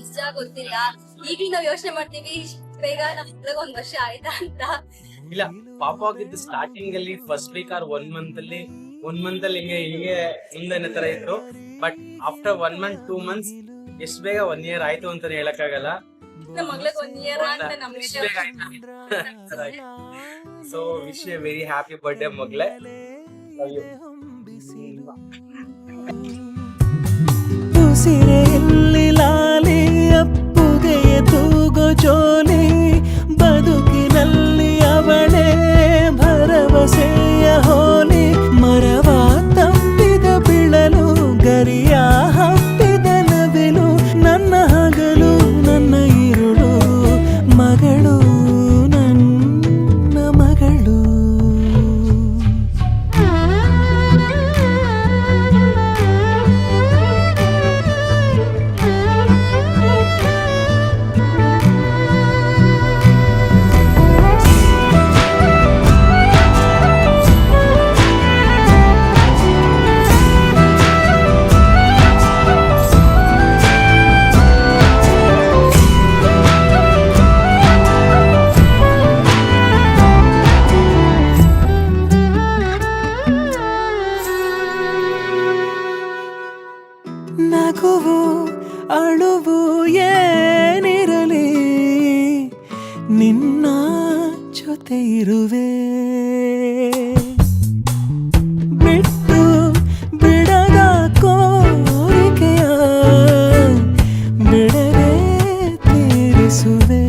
ನಿಜ ಗೊತ್ತಿಲ್ಲ. ಈಗಲೂ ನಾವ್ ಯೋಚನೆ ಮಾಡ್ತೀವಿ ಬೇಗ ನಮ್ ಮಗಳಿಗೆ 1 ವರ್ಷ ಆಯ್ತಾ ಅಂತ. ಇಲ್ಲ, ಪಾಪ ಆಗಿದ್ದು ಸ್ಟಾರ್ಟಿಂಗ್ ಅಲ್ಲಿ ಫಸ್ಟ್ ವೀಕ್ ಆರ್ 1 ಮಂತ್ ಅಲ್ಲಿ ಹಿಂಗೆ ಮುಂದೆ ತರ ಇತ್ತು. ಬಟ್ ಆಫ್ಟರ್ 1 ಮಂತ್ 2 ಮಂತ್ಸ್ ಎಷ್ಟು ಬೇಗ 1 ಇಯರ್ ಆಯ್ತು ಅಂತಾನೆ ಹೇಳಕ್ಕಾಗಲ್ಲ. ನಮ್ ಮಗಳಿಗೆ 1 ಇಯರ್ ಅಂತ ನಮ್ಗೆ so wish you very happy birthday ಮಗಳೇ. ಉಸಿರೆಯಲ್ಲಿ ಲಾಲಿ ಅಪ್ಪುಗೆಯ ತೂಗೋ ಜೋಲಿ, ಬದುಕಿನಲ್ಲಿ ಅವಳೇ ಭರವಸೆಯ ಹೋಲಿ. ಮರವ ತಪ್ಪಿದ ಬಿಳಲು, ಗರಿಯ ಹಬ್ಬಿದ ನವಿಲು, ನನ್ನ ಹಗಲು ನನ್ನ ಇರುಳು, ಮಗಳು ನನ್ನ ಮಗಳು. ನಗುವು ಅಳುವು ಏನಿರಲಿ, ನಿನ್ನ ಜೊತೆ ಇರುವೆ. ಬಿಟ್ಟು ಬಿಡದ ಕೋರಿಕೆಯ ಬಿಡದೆ ತೀರಿಸುವೆ.